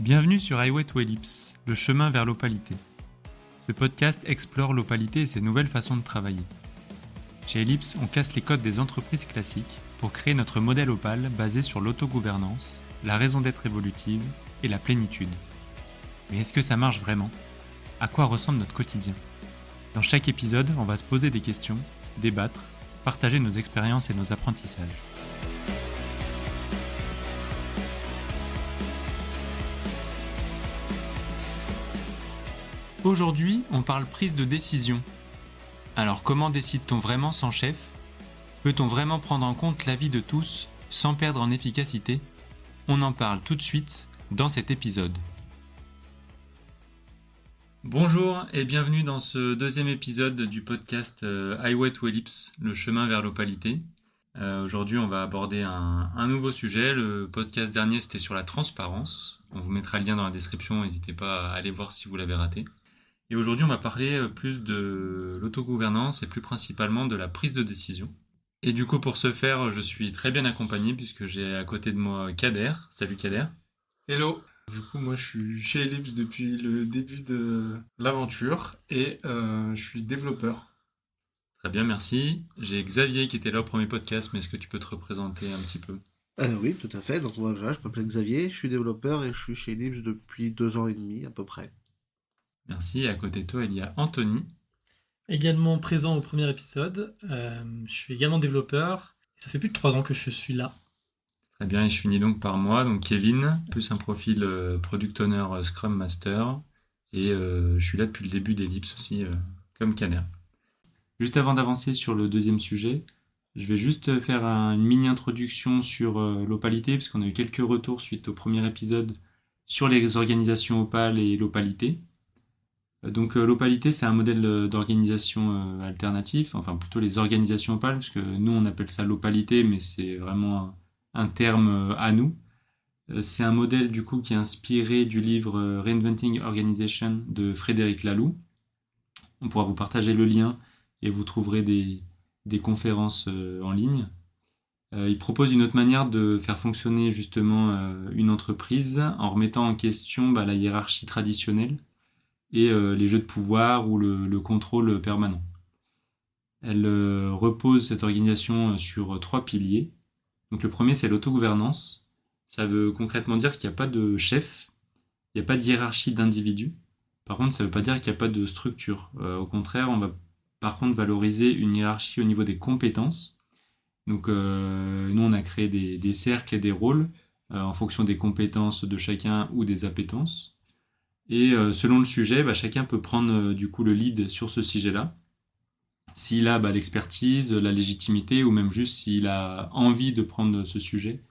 Bienvenue sur Highway to Ellipse, le chemin vers l'opalité. Ce podcast explore l'opalité et ses nouvelles façons de travailler. Chez Ellipse, on casse les codes des entreprises classiques pour créer notre modèle opale basé sur l'autogouvernance, la raison d'être évolutive et la plénitude. Mais est-ce que ça marche vraiment ? À quoi ressemble notre quotidien ? Dans chaque épisode, on va se poser des questions, débattre, partager nos expériences et nos apprentissages. Aujourd'hui, on parle prise de décision. Alors comment décide-t-on vraiment sans chef ? Peut-on vraiment prendre en compte l'avis de tous sans perdre en efficacité ? On en parle tout de suite dans cet épisode. Bonjour et bienvenue dans ce deuxième épisode du podcast Highway to Ellipse, le chemin vers l'opalité. Aujourd'hui, on va aborder un nouveau sujet. Le podcast dernier, c'était sur la transparence. On vous mettra le lien dans la description, n'hésitez pas à aller voir si vous l'avez raté. Et aujourd'hui, on va parler plus de l'autogouvernance et plus principalement de la prise de décision. Et du coup, pour ce faire, je suis très bien accompagné puisque j'ai à côté de moi Kader. Salut Kader. Hello. Du coup, moi, je suis chez Ellipse depuis le début de l'aventure et je suis développeur. Très bien, merci. J'ai Xavier qui était là au premier podcast, mais est-ce que tu peux te représenter un petit peu ? Oui, tout à fait. Donc moi, voilà, je m'appelle Xavier, je suis développeur et je suis chez Ellipse depuis 2 ans et demi à peu près. Merci. Et à côté de toi, il y a Anthony. Également présent au premier épisode. Je suis également développeur. Et ça fait plus de 3 ans que je suis là. Très bien, et je finis donc par moi, donc Kevin, plus un profil Product Owner Scrum Master. Et je suis là depuis le début d'Ellipse aussi, comme Kader. Juste avant d'avancer sur le deuxième sujet, je vais juste faire une mini-introduction sur l'opalité, parce qu'on a eu quelques retours suite au premier épisode sur les organisations opales et l'opalité. Donc l'opalité, c'est un modèle d'organisation alternatif, enfin plutôt les organisations opales, parce que nous on appelle ça l'opalité, mais c'est vraiment un terme à nous. C'est un modèle du coup qui est inspiré du livre Reinventing Organization de Frédéric Laloux. On pourra vous partager le lien et vous trouverez des conférences en ligne. Il propose une autre manière de faire fonctionner justement une entreprise en remettant en question la hiérarchie traditionnelle et les jeux de pouvoir ou le contrôle permanent. Elle repose cette organisation sur 3 piliers. Donc le premier, c'est l'autogouvernance. Ça veut concrètement dire qu'il n'y a pas de chef, il n'y a pas de hiérarchie d'individus. Par contre, ça ne veut pas dire qu'il n'y a pas de structure. Au contraire, on va par contre valoriser une hiérarchie au niveau des compétences. Donc nous, on a créé des cercles et des rôles en fonction des compétences de chacun ou des appétences. Et selon le sujet, chacun peut prendre du coup le lead sur ce sujet-là. S'il a l'expertise, la légitimité, ou même juste s'il a envie de prendre ce sujet,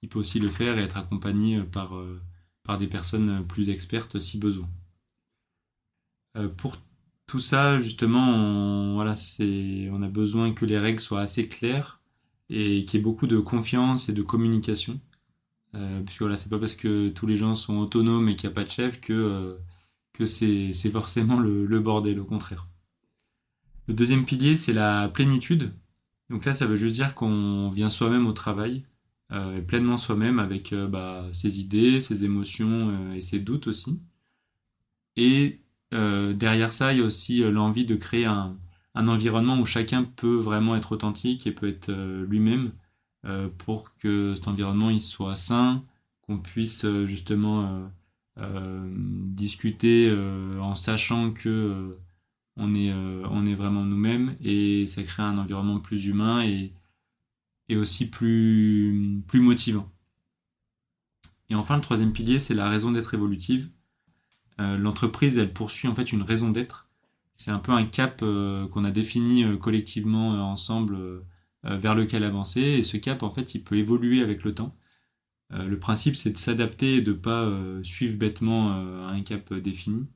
il peut aussi le faire et être accompagné par des personnes plus expertes si besoin. Pour tout ça, justement, on a besoin que les règles soient assez claires et qu'il y ait beaucoup de confiance et de communication. Puisque c'est pas parce que tous les gens sont autonomes et qu'il n'y a pas de chef que c'est forcément le bordel, au contraire. Le deuxième pilier, c'est la plénitude. Donc là, ça veut juste dire qu'on vient soi-même au travail, pleinement soi-même avec ses idées, ses émotions et ses doutes aussi. Et derrière ça, il y a aussi l'envie de créer un environnement où chacun peut vraiment être authentique et peut être lui-même, pour que cet environnement il soit sain, qu'on puisse justement discuter en sachant que on est vraiment nous-mêmes, et ça crée un environnement plus humain et aussi plus motivant. Et enfin, le troisième pilier, c'est la raison d'être évolutive. L'entreprise, elle poursuit en fait une raison d'être. C'est un peu un cap qu'on a défini collectivement ensemble, vers lequel avancer, et ce cap en fait il peut évoluer avec le temps. Le principe c'est de s'adapter et de pas suivre bêtement un cap défini,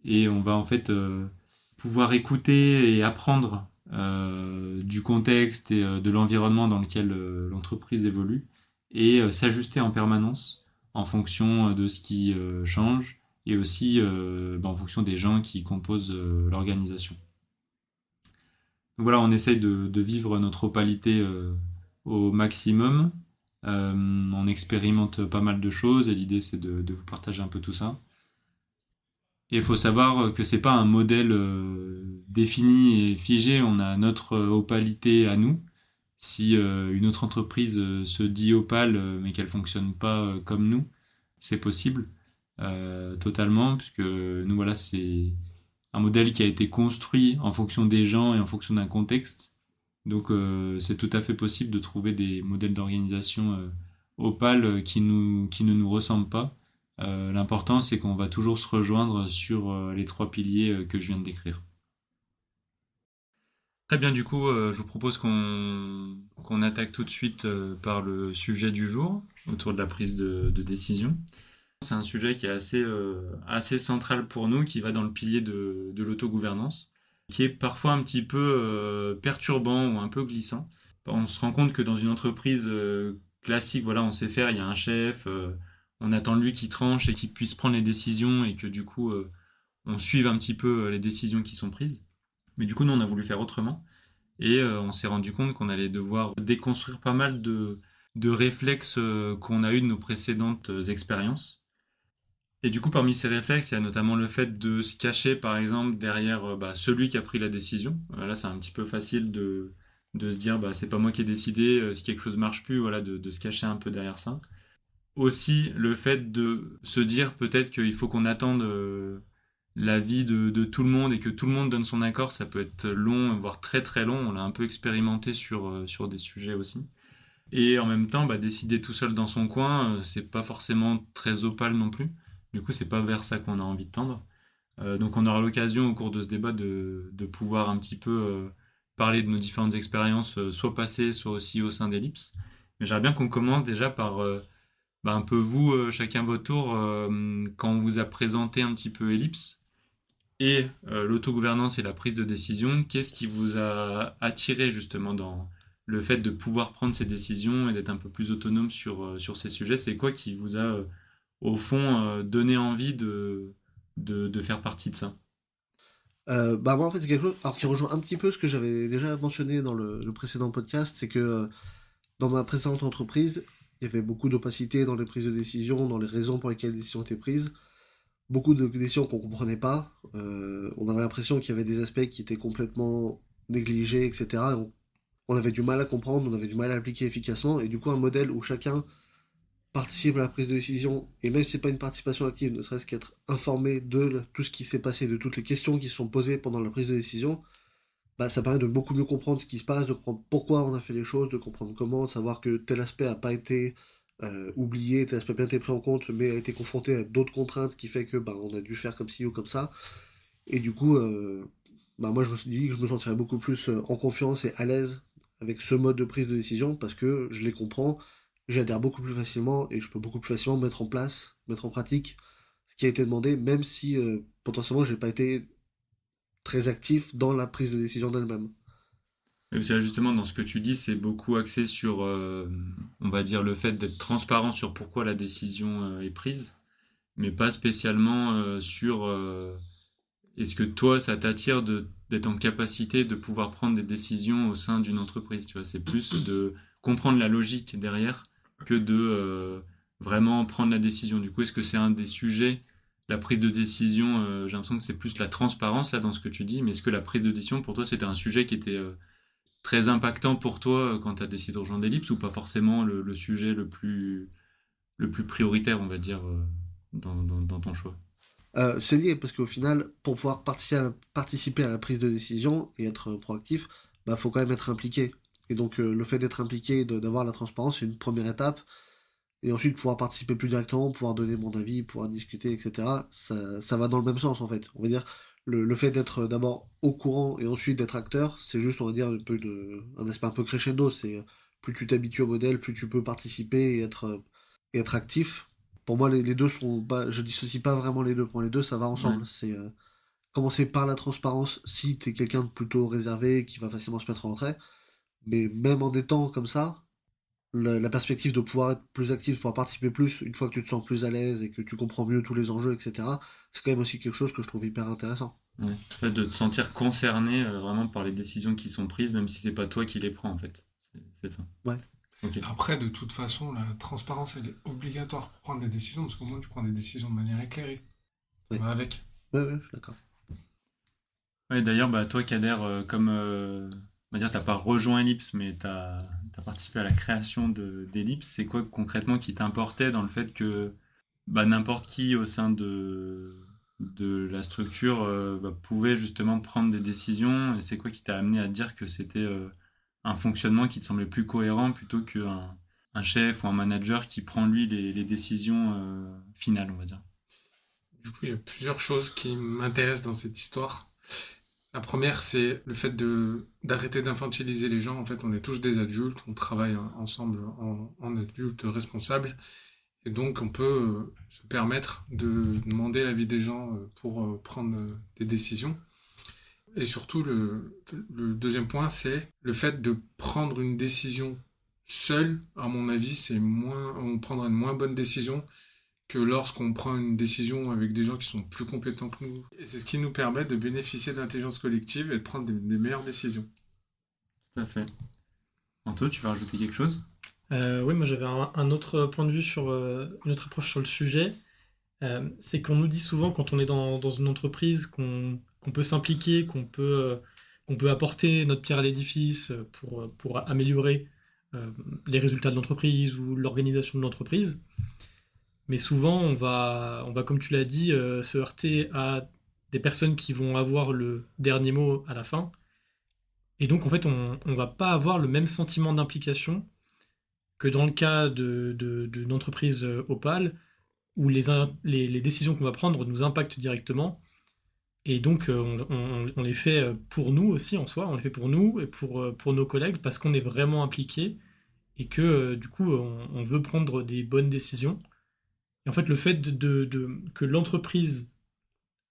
et on va en fait pouvoir écouter et apprendre du contexte et de l'environnement dans lequel l'entreprise évolue, et s'ajuster en permanence en fonction de ce qui change, et aussi en fonction des gens qui composent l'organisation. Donc voilà, on essaye de vivre notre opalité au maximum. On expérimente pas mal de choses et l'idée c'est de vous partager un peu tout ça. Et il faut savoir que c'est pas un modèle défini et figé, on a notre opalité à nous. Si une autre entreprise se dit opale mais qu'elle fonctionne pas comme nous, c'est possible totalement, puisque nous voilà, c'est un modèle qui a été construit en fonction des gens et en fonction d'un contexte. Donc c'est tout à fait possible de trouver des modèles d'organisation opales qui ne nous ressemblent pas. L'important c'est qu'on va toujours se rejoindre sur les trois piliers que je viens de décrire. Très bien, du coup, je vous propose qu'on attaque tout de suite par le sujet du jour, autour de la prise de décision. C'est un sujet qui est assez central pour nous, qui va dans le pilier de l'autogouvernance, qui est parfois un petit peu perturbant ou un peu glissant. On se rend compte que dans une entreprise classique, voilà, on sait faire, il y a un chef, on attend de lui qu'il tranche et qu'il puisse prendre les décisions et que du coup, on suive un petit peu les décisions qui sont prises. Mais du coup, nous, on a voulu faire autrement. Et on s'est rendu compte qu'on allait devoir déconstruire pas mal de réflexes qu'on a eu de nos précédentes expériences. Et du coup, parmi ces réflexes, il y a notamment le fait de se cacher, par exemple, derrière celui qui a pris la décision. Là, c'est un petit peu facile de se dire, c'est pas moi qui ai décidé, si quelque chose marche plus, voilà, de se cacher un peu derrière ça. Aussi, le fait de se dire peut-être qu'il faut qu'on attende l'avis de tout le monde et que tout le monde donne son accord, ça peut être long, voire très très long. On l'a un peu expérimenté sur des sujets aussi. Et en même temps, décider tout seul dans son coin, c'est pas forcément très opale non plus. Du coup, c'est pas vers ça qu'on a envie de tendre. Donc on aura l'occasion au cours de ce débat de pouvoir un petit peu parler de nos différentes expériences, soit passées, soit aussi au sein d'Ellipse. Mais j'aimerais bien qu'on commence déjà par un peu vous, chacun votre tour, quand on vous a présenté un petit peu Ellipse et l'autogouvernance et la prise de décision, qu'est-ce qui vous a attiré justement dans le fait de pouvoir prendre ces décisions et d'être un peu plus autonome sur ces sujets? C'est quoi qui vous a, au fond, donné envie de faire partie de ça? Moi en fait c'est quelque chose alors qui rejoint un petit peu ce que j'avais déjà mentionné dans le précédent podcast, c'est que dans ma précédente entreprise, il y avait beaucoup d'opacité dans les prises de décision, dans les raisons pour lesquelles les décisions étaient prises, beaucoup de décisions qu'on comprenait pas, on avait l'impression qu'il y avait des aspects qui étaient complètement négligés, etc. Et on avait du mal à comprendre, on avait du mal à appliquer efficacement, et du coup un modèle où chacun participe à la prise de décision, et même si c'est pas une participation active, ne serait-ce qu'être informé de tout ce qui s'est passé, de toutes les questions qui se sont posées pendant la prise de décision, ça permet de beaucoup mieux comprendre ce qui se passe, de comprendre pourquoi on a fait les choses, de comprendre comment, de savoir que tel aspect n'a pas été oublié, tel aspect a bien été pris en compte, mais a été confronté à d'autres contraintes qui fait que on a dû faire comme ci ou comme ça. Et du coup, moi je me suis dit que je me sentirais beaucoup plus en confiance et à l'aise avec ce mode de prise de décision parce que je les comprends, j'adhère beaucoup plus facilement et je peux beaucoup plus facilement mettre en place, mettre en pratique ce qui a été demandé, même si potentiellement j'ai pas été très actif dans la prise de décision d'elle-même. Et parce que là, justement, dans ce que tu dis, c'est beaucoup axé sur, on va dire, le fait d'être transparent sur pourquoi la décision est prise, mais pas spécialement sur est-ce que toi, ça t'attire d'être en capacité de pouvoir prendre des décisions au sein d'une entreprise, tu vois. C'est plus de comprendre la logique derrière que de vraiment prendre la décision. Du coup, est-ce que c'est un des sujets, la prise de décision, j'ai l'impression que c'est plus la transparence là dans ce que tu dis, mais est-ce que la prise de décision pour toi c'était un sujet qui était très impactant pour toi quand tu as décidé de rejoindre Ellipse ou pas forcément le sujet le plus prioritaire, on va dire, dans ton choix? C'est lié parce qu'au final, pour pouvoir participer à la prise de décision et être proactif, faut quand même être impliqué. Et donc le fait d'être impliqué, d'avoir la transparence, c'est une première étape. Et ensuite pouvoir participer plus directement, pouvoir donner mon avis, pouvoir discuter, etc. Ça va dans le même sens en fait. On va dire le fait d'être d'abord au courant et ensuite d'être acteur, c'est juste on va dire un aspect un peu crescendo. C'est plus tu t'habitues au modèle, plus tu peux participer et être actif. Pour moi, les deux sont pas. Je dissocie pas vraiment les deux. Pour moi, les deux, ça va Ouais. ensemble. C'est commencer par la transparence si t'es quelqu'un de plutôt réservé qui va facilement se mettre en retrait. Mais même en des temps comme ça, la perspective de pouvoir être plus actif, de pouvoir participer plus, une fois que tu te sens plus à l'aise et que tu comprends mieux tous les enjeux, etc., c'est quand même aussi quelque chose que je trouve hyper intéressant. Ouais. En fait, de te sentir concerné vraiment par les décisions qui sont prises, même si c'est pas toi qui les prends, en fait. C'est ça. Ouais. Ok. Après, de toute façon, la transparence, elle est obligatoire pour prendre des décisions, parce qu'au moins, tu prends des décisions de manière éclairée. Ça Oui. va avec. Ouais, ouais, je suis d'accord. Ouais, d'ailleurs, bah, toi, Kader, comme on va dire, t'as pas rejoint Ellipse, mais t'as participé à la création d'Ellipse, c'est quoi concrètement qui t'importait dans le fait que bah, n'importe qui au sein de la structure bah, pouvait justement prendre des décisions, et c'est quoi qui t'a amené à dire que c'était un fonctionnement qui te semblait plus cohérent plutôt qu'un un chef ou un manager qui prend lui les décisions finales, on va dire. Du coup, il y a plusieurs choses qui m'intéressent dans cette histoire. La première, c'est le fait d'arrêter d'infantiliser les gens. En fait, on est tous des adultes, on travaille ensemble en adultes responsables. Et donc, on peut se permettre de demander l'avis des gens pour prendre des décisions. Et surtout, le deuxième point, c'est le fait de prendre une décision seul. À mon avis, on prendra une moins bonne décision que lorsqu'on prend une décision avec des gens qui sont plus compétents que nous. Et c'est ce qui nous permet de bénéficier de l'intelligence collective et de prendre des meilleures décisions. Tout à fait. Anto, tu veux rajouter quelque chose? Oui, moi j'avais un autre point de vue sur une autre approche sur le sujet. C'est qu'on nous dit souvent quand on est dans une entreprise qu'on peut s'impliquer, qu'on peut apporter notre pierre à l'édifice pour améliorer euh, les résultats de l'entreprise ou l'organisation de l'entreprise. Mais souvent, on va comme tu l'as dit, se heurter à des personnes qui vont avoir le dernier mot à la fin. Et donc, en fait, on va pas avoir le même sentiment d'implication que dans le cas d'une entreprise Opal, où les décisions qu'on va prendre nous impactent directement. Et donc, on les fait pour nous aussi en soi, on les fait pour nous et pour nos collègues parce qu'on est vraiment impliqué et que du coup, on veut prendre des bonnes décisions. Et en fait, le fait que l'entreprise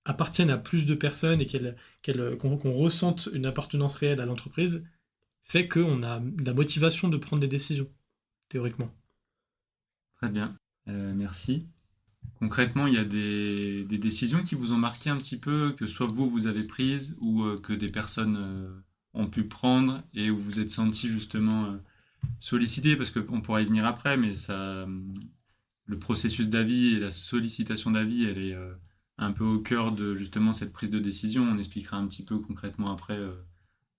appartienne à plus de personnes et qu'on ressente une appartenance réelle à l'entreprise fait qu'on a la motivation de prendre des décisions, théoriquement. Très bien. Merci. Concrètement, il y a des décisions qui vous ont marqué un petit peu, que soit vous avez prises ou que des personnes ont pu prendre et où vous vous êtes senti justement sollicité, parce qu'on pourra y venir après, mais le processus d'avis et la sollicitation d'avis, elle est un peu au cœur de justement cette prise de décision. On expliquera un petit peu concrètement après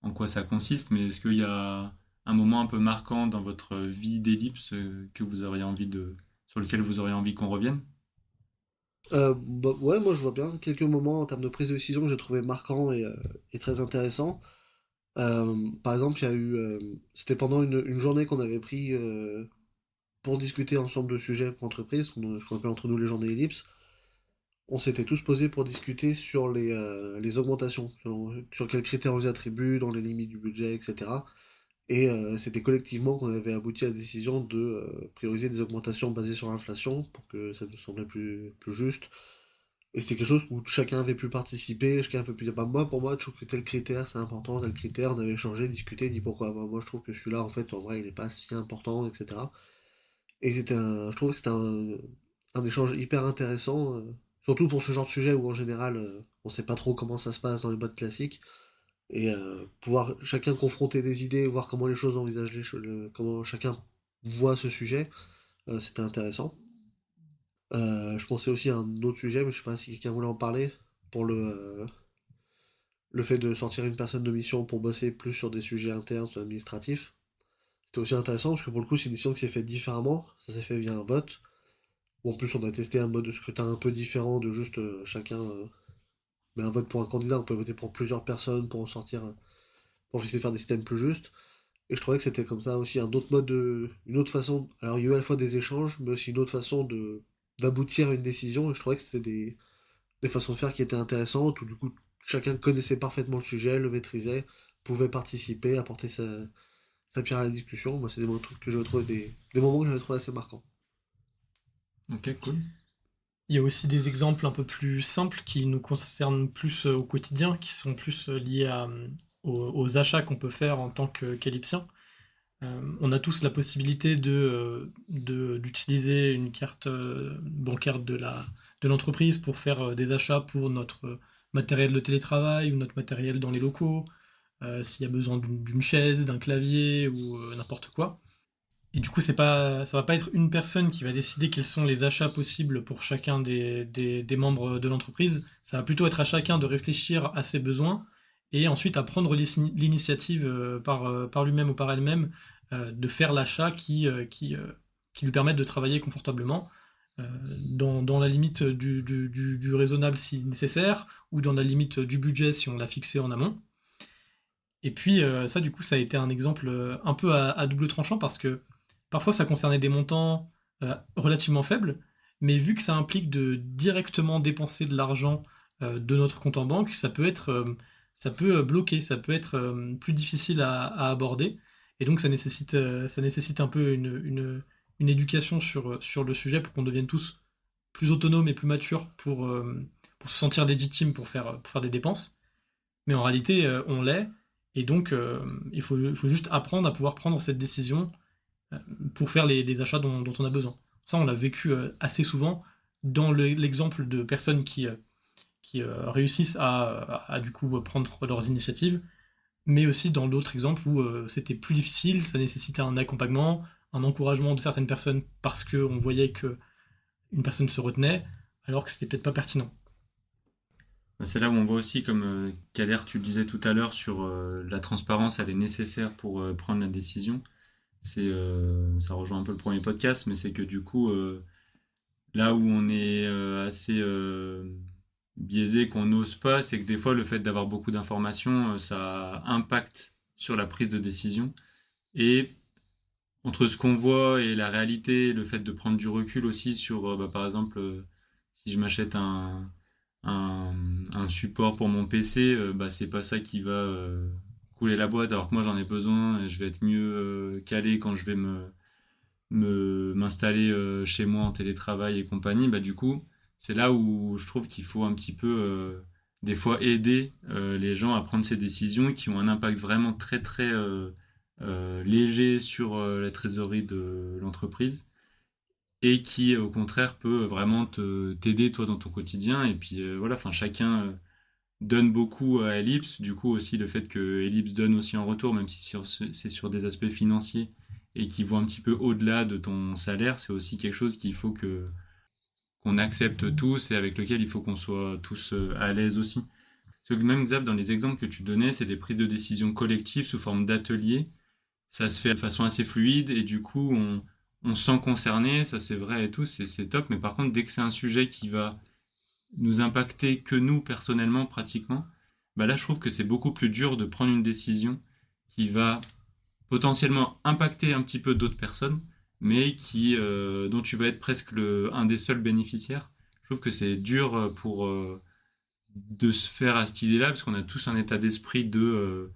en quoi ça consiste, mais est-ce qu'il y a un moment un peu marquant dans votre vie d'ellipse que vous auriez sur lequel vous auriez envie qu'on revienne? Bah, ouais, moi je vois bien quelques moments en termes de prise de décision que j'ai trouvé marquants et très intéressants. Par exemple, il y a eu, c'était pendant une journée qu'on avait pris pour discuter ensemble de sujets pour l'entreprise, ce qu'on appelle entre nous les journées Ellipse. On s'était tous posés pour discuter sur les augmentations, sur quels critères on les attribue, dans les limites du budget, etc. Et c'était collectivement qu'on avait abouti à la décision de prioriser des augmentations basées sur l'inflation pour que ça nous semblait plus juste. Et c'est quelque chose où chacun avait pu participer, chacun avait pu dire, bah moi, pour moi, je trouve que tel critère c'est important, tel critère, on avait échangé, discuté, dit pourquoi, bah, moi je trouve que celui-là, en fait, en vrai, il est pas si important, etc. Et je trouve que c'était un échange hyper intéressant, surtout pour ce genre de sujet où en général, on sait pas trop comment ça se passe dans les boîtes classiques, et pouvoir chacun confronter des idées, voir comment les choses envisagent comment chacun voit ce sujet, c'était intéressant. Je pensais aussi à un autre sujet, mais je sais pas si quelqu'un voulait en parler, pour le fait de sortir une personne de mission pour bosser plus sur des sujets internes, sur administratifs. C'était aussi intéressant, parce que pour le coup, c'est une mission qui s'est faite différemment, ça s'est fait via un vote, où en plus on a testé un mode de scrutin un peu différent de juste chacun met un vote pour un candidat, on peut voter pour plusieurs personnes pour en sortir, pour essayer de faire des systèmes plus justes. Et je trouvais que c'était comme ça aussi un autre mode une autre façon. Alors il y a eu à la fois des échanges, mais aussi une autre façon d'aboutir à une décision. Et je trouvais que c'était des façons de faire qui étaient intéressantes, où du coup chacun connaissait parfaitement le sujet, le maîtrisait, pouvait participer, apporter sa pierre à la discussion. Moi, c'est des trucs que j'avais trouvé des moments que j'avais trouvé assez marquants. Ok, cool. Il y a aussi des exemples un peu plus simples qui nous concernent plus au quotidien, qui sont plus liés aux achats qu'on peut faire en tant qu'ellipsien. On a tous la possibilité d'utiliser une carte bancaire de l'entreprise pour faire des achats pour notre matériel de télétravail ou notre matériel dans les locaux, s'il y a besoin d'une chaise, d'un clavier ou n'importe quoi. Et du coup, ça va pas être une personne qui va décider quels sont les achats possibles pour chacun des membres de l'entreprise. Ça va plutôt être à chacun de réfléchir à ses besoins et ensuite à prendre l'initiative par lui-même ou par elle-même de faire l'achat qui lui permette de travailler confortablement dans la limite du raisonnable si nécessaire ou dans la limite du budget si on l'a fixé en amont. Et puis ça, du coup, ça a été un exemple un peu à double tranchant parce que parfois ça concernait des montants relativement faibles, mais vu que ça implique de directement dépenser de l'argent de notre compte en banque, ça peut bloquer, ça peut être plus difficile à aborder. Et donc ça nécessite un peu une éducation sur le sujet pour qu'on devienne tous plus autonomes et plus matures pour se sentir légitimes pour faire des dépenses. Mais en réalité, on l'est. Et donc, il faut juste apprendre à pouvoir prendre cette décision euh, pour faire les achats dont on a besoin. Ça, on l'a vécu assez souvent dans l'exemple de personnes qui réussissent à, du coup prendre leurs initiatives, mais aussi dans l'autre exemple où c'était plus difficile, ça nécessitait un accompagnement, un encouragement de certaines personnes parce qu'on voyait que une personne se retenait, alors que c'était peut-être pas pertinent. Bah, c'est là où on voit aussi, comme Kader, tu le disais tout à l'heure, sur la transparence, elle est nécessaire pour prendre la décision. Ça rejoint un peu le premier podcast, mais c'est que du coup, là où on est assez biaisé, qu'on n'ose pas, c'est que des fois, le fait d'avoir beaucoup d'informations, ça impacte sur la prise de décision. Et entre ce qu'on voit et la réalité, le fait de prendre du recul aussi sur, bah, par exemple, si je m'achète un, un support pour mon PC, bah, c'est pas ça qui va couler la boîte, alors que moi j'en ai besoin et je vais être mieux calé quand je vais m'installer chez moi en télétravail et compagnie. Bah, du coup, c'est là où je trouve qu'il faut un petit peu, des fois, aider les gens à prendre ces décisions qui ont un impact vraiment très très léger sur la trésorerie de l'entreprise et qui au contraire peut vraiment t'aider toi dans ton quotidien. Et puis voilà, enfin chacun donne beaucoup à Ellipse, du coup aussi le fait que Ellipse donne aussi en retour, même si c'est sur des aspects financiers et qui vont un petit peu au-delà de ton salaire, c'est aussi quelque chose qu'il faut que qu'on accepte tous et avec lequel il faut qu'on soit tous à l'aise aussi. Parce que même Xav, dans les exemples que tu donnais, c'est des prises de décision collectives sous forme d'atelier. Ça se fait de façon assez fluide et du coup on se sent concerné, ça c'est vrai et tout, c'est top, mais par contre dès que c'est un sujet qui va nous impacter que nous personnellement pratiquement, bah là je trouve que c'est beaucoup plus dur de prendre une décision qui va potentiellement impacter un petit peu d'autres personnes, mais dont tu vas être presque un des seuls bénéficiaires. Je trouve que c'est dur de se faire à cette idée-là, parce qu'on a tous un état d'esprit de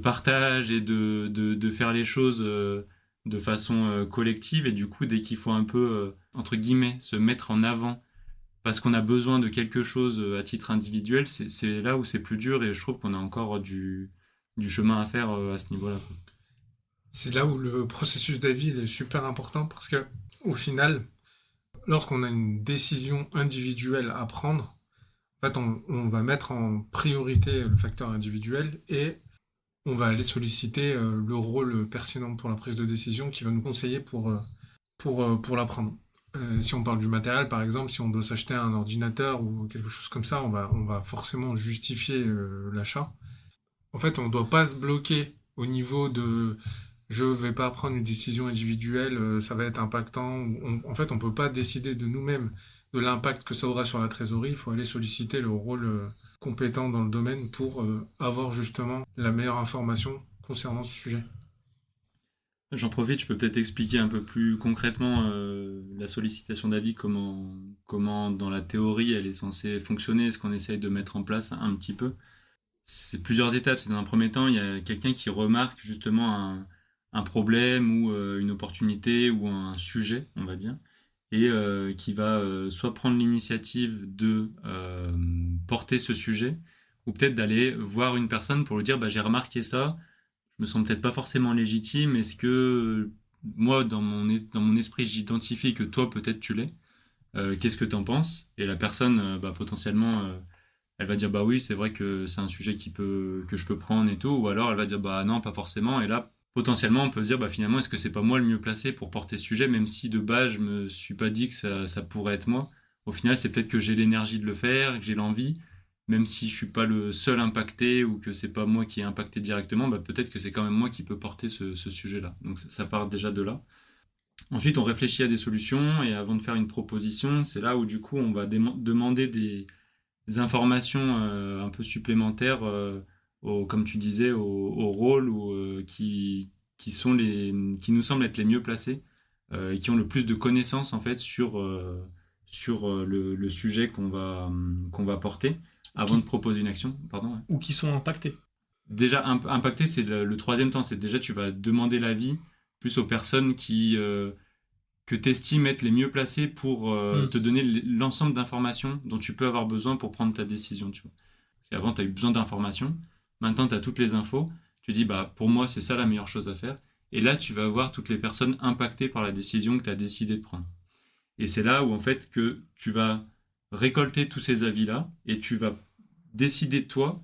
partage et de faire les choses de façon collective, et du coup dès qu'il faut un peu, entre guillemets, se mettre en avant parce qu'on a besoin de quelque chose à titre individuel, c'est là où c'est plus dur, et je trouve qu'on a encore du chemin à faire à ce niveau-là. C'est là où le processus d'avis il est super important parce que au final, lorsqu'on a une décision individuelle à prendre, en fait, on va mettre en priorité le facteur individuel et on va aller solliciter le rôle pertinent pour la prise de décision qui va nous conseiller pour la prendre. Si on parle du matériel, par exemple, si on doit s'acheter un ordinateur ou quelque chose comme ça, on va forcément justifier l'achat. En fait, on ne doit pas se bloquer au niveau de je ne vais pas prendre une décision individuelle, ça va être impactant. En fait, on ne peut pas décider de nous-mêmes de l'impact que ça aura sur la trésorerie. Il faut aller solliciter le rôle compétent dans le domaine pour avoir justement la meilleure information concernant ce sujet. J'en profite, je peux peut-être expliquer un peu plus concrètement la sollicitation d'avis, comment dans la théorie elle est censée fonctionner, ce qu'on essaye de mettre en place un petit peu. C'est plusieurs étapes. C'est dans un premier temps, il y a quelqu'un qui remarque justement un problème ou une opportunité ou un sujet, on va dire, et qui va soit prendre l'initiative de porter ce sujet, ou peut-être d'aller voir une personne pour lui dire bah, j'ai remarqué ça, je me sens peut-être pas forcément légitime, est-ce que moi dans mon esprit j'identifie que toi peut-être tu l'es, qu'est-ce que t'en penses? Et la personne bah, potentiellement elle va dire bah oui c'est vrai que c'est un sujet que je peux prendre et tout, ou alors elle va dire bah non pas forcément, et là potentiellement, on peut se dire, bah, finalement, est-ce que c'est pas moi le mieux placé pour porter ce sujet, même si de base, je me suis pas dit que ça pourrait être moi. Au final, c'est peut-être que j'ai l'énergie de le faire, que j'ai l'envie, même si je suis pas le seul impacté ou que c'est pas moi qui est impacté directement, bah, peut-être que c'est quand même moi qui peux porter ce sujet-là. Donc ça part déjà de là. Ensuite, on réfléchit à des solutions et avant de faire une proposition, c'est là où du coup, on va demander des informations un peu supplémentaires comme tu disais, au rôle qui nous semblent être les mieux placés et qui ont le plus de connaissances en fait sur le sujet qu'on va porter avant de Qui, proposer une action. Pardon. Ouais. ou qui sont impactés. Déjà, impacter, c'est le troisième temps. C'est déjà, tu vas demander l'avis plus aux personnes que tu estimes être les mieux placées pour te donner l'ensemble d'informations dont tu peux avoir besoin pour prendre ta décision. Tu vois. Parce qu'avant, tu as eu besoin d'informations. Maintenant, tu as toutes les infos. Tu dis, bah, pour moi, c'est ça la meilleure chose à faire. Et là, tu vas voir toutes les personnes impactées par la décision que tu as décidé de prendre. Et c'est là où, en fait, que tu vas récolter tous ces avis-là et tu vas décider de toi,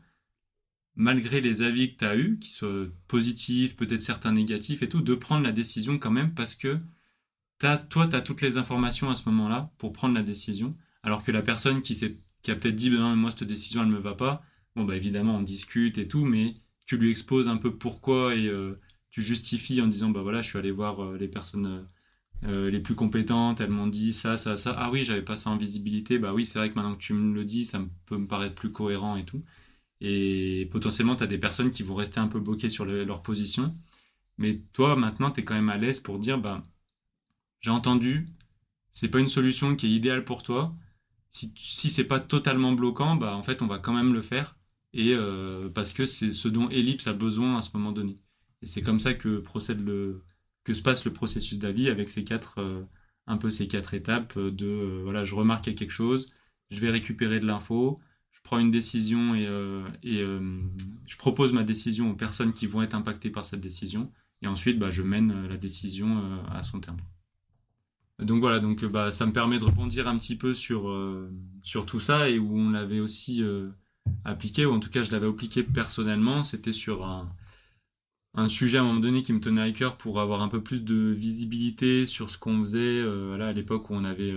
malgré les avis que tu as eus, qui soient positifs, peut-être certains négatifs et tout, de prendre la décision quand même parce que toi, tu as toutes les informations à ce moment-là pour prendre la décision, alors que la personne qui a peut-être dit, ben non, moi, cette décision, elle me va pas, bon, bah évidemment, on discute et tout, mais tu lui exposes un peu pourquoi et tu justifies en disant, bah voilà, je suis allé voir les personnes les plus compétentes, elles m'ont dit ça, ça, ça, ah oui, j'avais pas ça en visibilité, bah oui, c'est vrai que maintenant que tu me le dis, peut me paraître plus cohérent et tout. Et potentiellement, tu as des personnes qui vont rester un peu bloquées sur leur position, mais toi, maintenant, tu es quand même à l'aise pour dire, bah, j'ai entendu, c'est pas une solution qui est idéale pour toi. Si c'est pas totalement bloquant, bah en fait on va quand même le faire et parce que c'est ce dont Ellipse a besoin à ce moment donné. Et c'est comme ça que se passe le processus d'avis avec ces quatre étapes de voilà, je remarque qu'il y a quelque chose, je vais récupérer de l'info, je prends une décision et je propose ma décision aux personnes qui vont être impactées par cette décision et ensuite bah, je mène la décision à son terme. Donc voilà, donc bah, ça me permet de rebondir un petit peu sur tout ça et où on l'avait aussi appliqué, ou en tout cas je l'avais appliqué personnellement, c'était sur un sujet à un moment donné qui me tenait à cœur pour avoir un peu plus de visibilité sur ce qu'on faisait. Voilà, à l'époque où on avait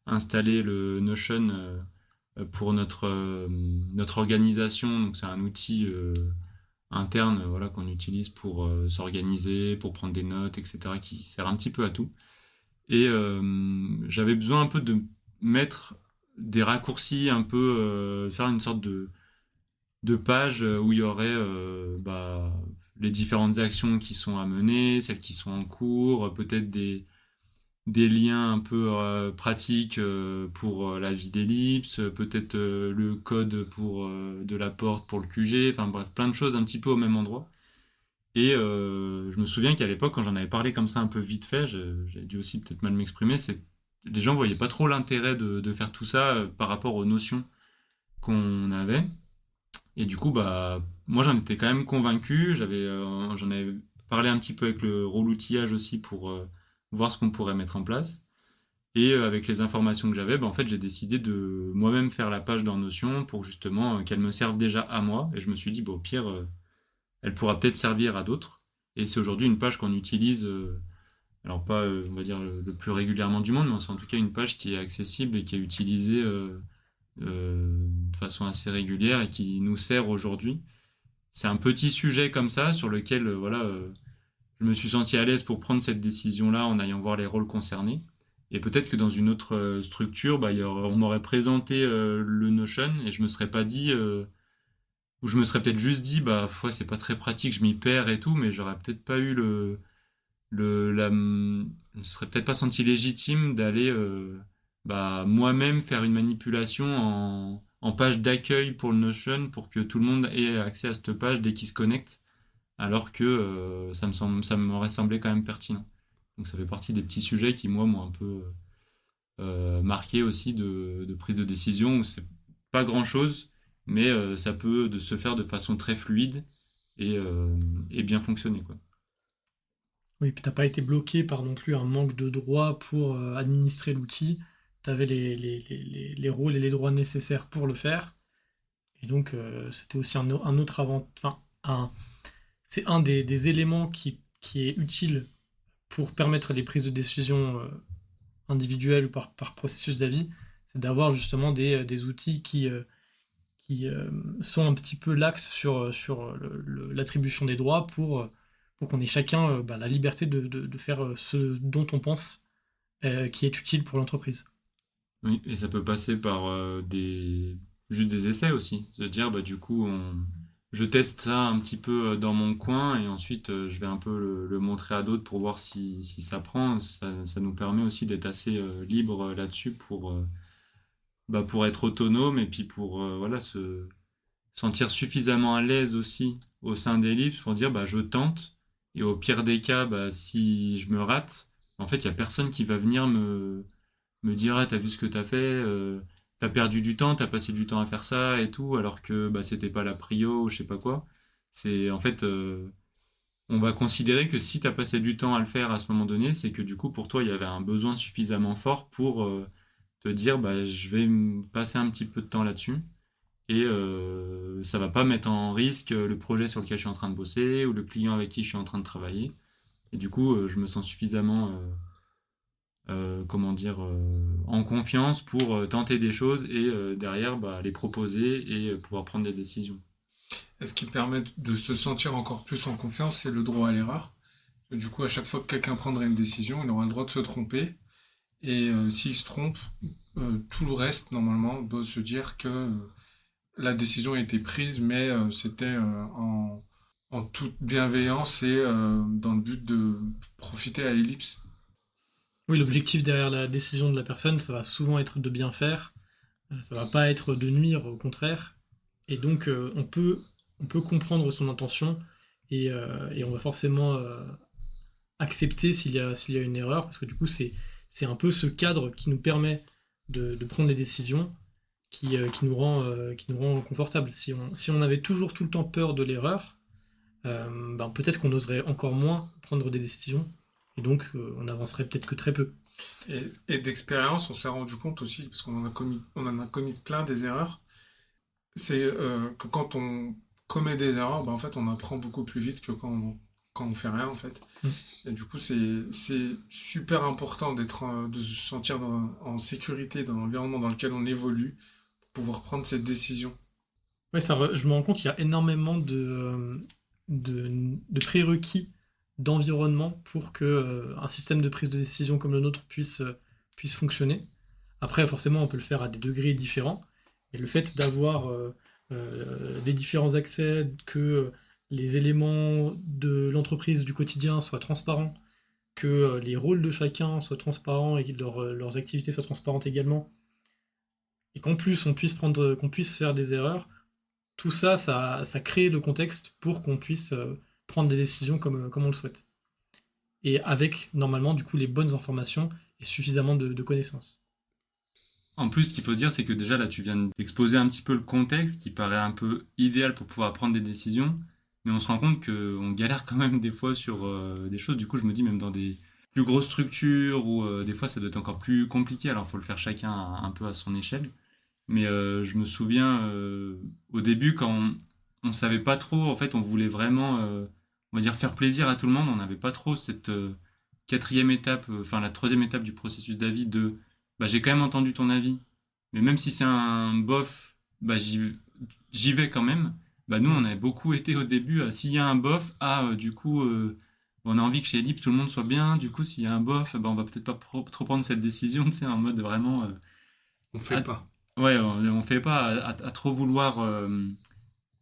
installé le Notion pour notre organisation, donc c'est un outil interne voilà, qu'on utilise pour s'organiser, pour prendre des notes, etc., qui sert un petit peu à tout. Et j'avais besoin un peu de mettre des raccourcis, un peu faire une sorte de page où il y aurait bah, les différentes actions qui sont à mener, celles qui sont en cours, peut-être des liens un peu pratiques pour la vie d'Ellipse, peut-être le code pour de la porte pour le QG, enfin bref, plein de choses un petit peu au même endroit. Et je me souviens qu'à l'époque, quand j'en avais parlé comme ça un peu vite fait, j'ai dû aussi peut-être mal m'exprimer, c'est que les gens voyaient pas trop l'intérêt de faire tout ça par rapport aux notions qu'on avait. Et du coup, bah, moi j'en étais quand même convaincu. J'en avais parlé un petit peu avec le rôle outillage aussi pour voir ce qu'on pourrait mettre en place. Et avec les informations que j'avais, bah, en fait, j'ai décidé de moi-même faire la page dans Notion pour justement qu'elle me serve déjà à moi. Et je me suis dit, bon, au pire, elle pourra peut-être servir à d'autres. Et c'est aujourd'hui une page qu'on utilise, alors pas, on va dire, le plus régulièrement du monde, mais c'est en tout cas une page qui est accessible et qui est utilisée de façon assez régulière et qui nous sert aujourd'hui. C'est un petit sujet comme ça sur lequel voilà, je me suis senti à l'aise pour prendre cette décision-là en allant voir les rôles concernés. Et peut-être que dans une autre structure, bah, on m'aurait présenté le Notion et je me serais pas dit ou je me serais peut-être juste dit, bah, ouais, c'est pas très pratique, je m'y perds et tout, mais j'aurais peut-être pas eu je me serais peut-être pas senti légitime d'aller, bah, moi-même faire une manipulation en page d'accueil pour le Notion pour que tout le monde ait accès à cette page dès qu'il se connecte, alors que ça m'aurait semblé quand même pertinent. Donc ça fait partie des petits sujets qui, moi, m'ont un peu marqué aussi de prise de décision où c'est pas grand-chose, mais ça peut se faire de façon très fluide et bien fonctionner, quoi. Oui, puis t'as pas été bloqué par non plus un manque de droits pour administrer l'outil. Tu avais les rôles et les droits nécessaires pour le faire. Et donc, c'était aussi un autre avantage. Enfin, c'est un des éléments qui qui est utile pour permettre les prises de décision individuelles ou par processus d'avis, c'est d'avoir justement des outils qui sont un petit peu l'axe sur l'attribution des droits pour qu'on ait chacun la liberté de faire ce dont on pense qui est utile pour l'entreprise. Oui, et ça peut passer par juste des essais aussi. Se dire, du coup, je teste ça un petit peu dans mon coin et ensuite je vais un peu le montrer à d'autres pour voir si ça prend. Ça nous permet aussi d'être assez libre là-dessus pour être autonome et puis pour voilà, se sentir suffisamment à l'aise aussi au sein d'Ellipse pour dire je tente et au pire des cas, si je me rate, en fait, il n'y a personne qui va venir me dire t'as vu ce que t'as fait, t'as perdu du temps, t'as passé du temps à faire ça et tout, alors que c'était pas la prio ou je sais pas quoi. C'est en fait, on va considérer que si t'as passé du temps à le faire à ce moment donné, c'est que du coup pour toi il y avait un besoin suffisamment fort pour te dire je vais passer un petit peu de temps là-dessus et ça va pas mettre en risque le projet sur lequel je suis en train de bosser ou le client avec qui je suis en train de travailler. Et du coup, je me sens suffisamment en confiance pour tenter des choses et derrière les proposer et pouvoir prendre des décisions. Et ce qui permet de se sentir encore plus en confiance, c'est le droit à l'erreur. Du coup, à chaque fois que quelqu'un prendra une décision, il aura le droit de se tromper. Et s'il se trompe, tout le reste, normalement, doit se dire que la décision a été prise, mais c'était en toute bienveillance et dans le but de profiter à Ellipse. Oui, l'objectif derrière la décision de la personne, ça va souvent être de bien faire, ça va pas être de nuire, au contraire. Et donc, on peut comprendre son intention et on va forcément accepter s'il y a une erreur, parce que du coup, c'est un peu ce cadre qui nous permet de prendre des décisions qui nous rend confortable. Si on avait toujours tout le temps peur de l'erreur, peut-être qu'on oserait encore moins prendre des décisions, et donc on avancerait peut-être que très peu. Et d'expérience, on s'est rendu compte aussi, parce qu'on en a commis plein des erreurs, c'est que quand on commet des erreurs, en fait, on apprend beaucoup plus vite que quand on fait rien, en fait. Et du coup, c'est super important de se sentir en sécurité dans l'environnement dans lequel on évolue, pour pouvoir prendre cette décision. Ouais, je me rends compte qu'il y a énormément de prérequis d'environnement pour que un système de prise de décision comme le nôtre puisse fonctionner. Après, forcément, on peut le faire à des degrés différents, mais le fait d'avoir des différents accès, que les éléments de l'entreprise du quotidien soient transparents, que les rôles de chacun soient transparents et que leurs activités soient transparentes également, et qu'en plus qu'on puisse faire des erreurs, tout ça, ça crée le contexte pour qu'on puisse prendre des décisions comme on le souhaite. Et avec, normalement, du coup, les bonnes informations et suffisamment de connaissances. En plus, ce qu'il faut se dire, c'est que déjà là, tu viens d'exposer un petit peu le contexte qui paraît un peu idéal pour pouvoir prendre des décisions, mais on se rend compte qu'on galère quand même des fois sur des choses. Du coup, je me dis, même dans des plus grosses structures où des fois ça doit être encore plus compliqué, alors il faut le faire chacun un peu à son échelle. Mais je me souviens au début, quand on savait pas trop, en fait, on voulait vraiment, on va dire, faire plaisir à tout le monde. On n'avait pas trop cette quatrième étape, la troisième étape du processus d'avis de j'ai quand même entendu ton avis, mais même si c'est un bof, j'y vais quand même. Nous, on a beaucoup été au début, s'il y a un bof, du coup, on a envie que chez Ellipse, tout le monde soit bien. Du coup, s'il y a un bof, on va peut-être pas trop prendre cette décision, tu sais, en mode vraiment... on fait pas. Ouais, on fait pas à trop vouloir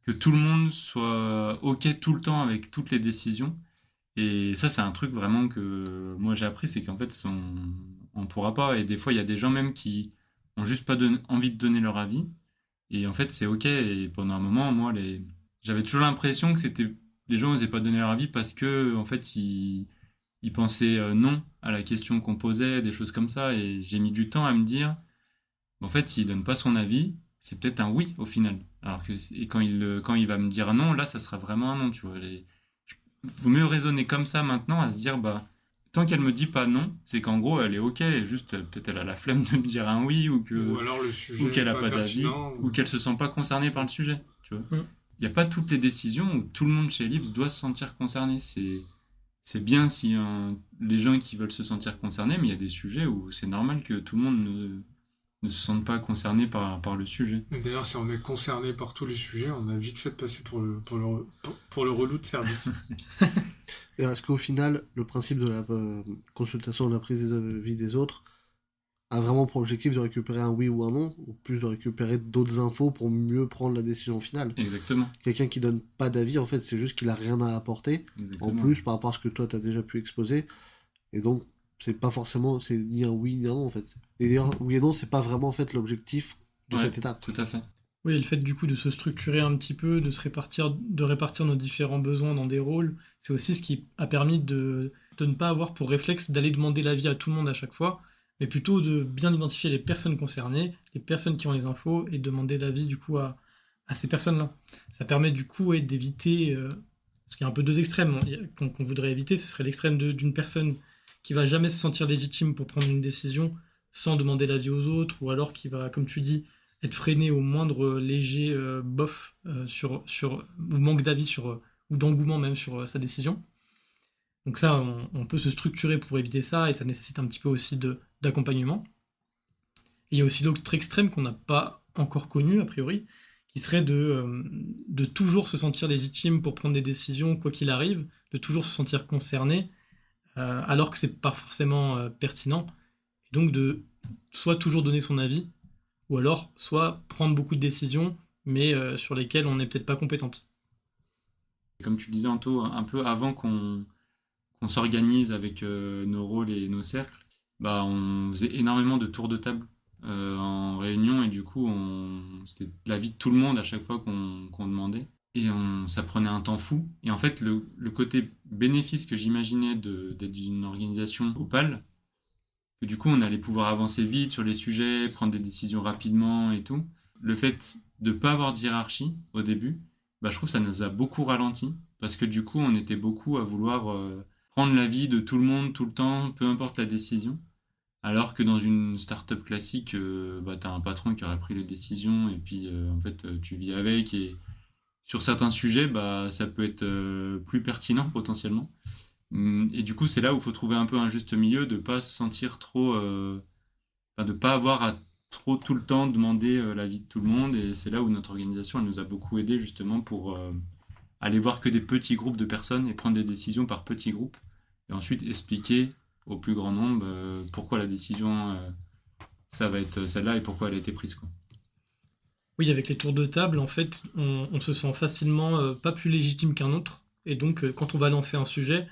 que tout le monde soit OK tout le temps avec toutes les décisions. Et ça, c'est un truc vraiment que moi j'ai appris, c'est qu'en fait, on pourra pas. Et des fois, il y a des gens même qui ont juste pas envie de donner leur avis. Et en fait, c'est OK. Et pendant un moment, moi, j'avais toujours l'impression que les gens n'osaient pas donner leur avis parce que, en fait, ils pensaient non à la question qu'on posait, des choses comme ça. Et j'ai mis du temps à me dire, en fait, s'il donne pas son avis, c'est peut-être un oui au final. Alors que quand il va me dire non, là, ça sera vraiment un non, tu vois. Vaut mieux raisonner comme ça maintenant, à se dire, tant qu'elle me dit pas non, c'est qu'en gros, elle est OK, et juste, peut-être elle a la flemme de me dire un oui, ou alors le sujet qu'elle a pas d'avis, pertinent, ou qu'elle se sent pas concernée par le sujet, tu vois. Mm. Il n'y a pas toutes les décisions où tout le monde chez Ellipse doit se sentir concerné. c'est bien si les gens qui veulent se sentir concernés, mais il y a des sujets où c'est normal que tout le monde ne se sente pas concerné par le sujet. Et d'ailleurs, si on est concerné par tous les sujets, on a vite fait de passer pour le relou de service. Et est-ce qu'au final, le principe de la consultation de la prise de vie des autres a vraiment pour objectif de récupérer un oui ou un non, ou plus de récupérer d'autres infos pour mieux prendre la décision finale? Exactement. Quelqu'un qui donne pas d'avis, en fait, c'est juste qu'il a rien à apporter, en Exactement. plus par rapport à ce que toi t'as déjà pu exposer, et donc c'est pas forcément, c'est ni un oui ni un non en fait. Et d'ailleurs, oui et non, c'est pas vraiment en fait l'objectif de Ouais, cette étape. tout à fait. Oui, et le fait du coup de se structurer un petit peu, de répartir nos différents besoins dans des rôles, c'est aussi ce qui a permis de ne pas avoir pour réflexe d'aller demander l'avis à tout le monde à chaque fois, mais plutôt de bien identifier les personnes concernées, les personnes qui ont les infos, et demander l'avis du coup à ces personnes-là. Ça permet du coup ouais, d'éviter, parce qu'il y a un peu deux extrêmes qu'on voudrait éviter, ce serait l'extrême d'une personne qui va jamais se sentir légitime pour prendre une décision sans demander l'avis aux autres, ou alors qui va, comme tu dis, être freiné au moindre léger bof ou manque d'avis ou d'engouement même sur sa décision. Donc ça, on peut se structurer pour éviter ça, et ça nécessite un petit peu aussi d'accompagnement. Et il y a aussi l'autre extrême qu'on n'a pas encore connu, a priori, qui serait de toujours se sentir légitime pour prendre des décisions, quoi qu'il arrive, de toujours se sentir concerné, alors que c'est pas forcément pertinent. Et donc de soit toujours donner son avis, ou alors soit prendre beaucoup de décisions, mais sur lesquelles on n'est peut-être pas compétente. Comme tu le disais, Anto, un peu avant qu'on s'organise avec nos rôles et nos cercles, bah, on faisait énormément de tours de table en réunion et du coup, c'était l'avis de tout le monde à chaque fois qu'on demandait. Et ça prenait un temps fou. Et en fait, le côté bénéfice que j'imaginais d'être d'une organisation opale, que du coup, on allait pouvoir avancer vite sur les sujets, prendre des décisions rapidement et tout. Le fait de ne pas avoir de hiérarchie au début, bah, je trouve que ça nous a beaucoup ralenti parce que du coup, on était beaucoup à vouloir prendre l'avis de tout le monde tout le temps, peu importe la décision. Alors que dans une start-up classique, bah, tu as un patron qui aurait pris les décisions et puis en fait, tu vis avec. Et sur certains sujets, bah, ça peut être plus pertinent potentiellement. Et du coup, c'est là où il faut trouver un peu un juste milieu, de pas se sentir trop, enfin, de pas avoir à trop tout le temps demander l'avis de tout le monde. Et c'est là où notre organisation, elle nous a beaucoup aidé justement pour aller voir que des petits groupes de personnes et prendre des décisions par petits groupes. Et ensuite expliquer au plus grand nombre pourquoi la décision, ça va être celle-là et pourquoi elle a été prise, quoi. Oui, avec les tours de table, en fait, on se sent facilement pas plus légitime qu'un autre. Et donc, quand on va lancer un sujet,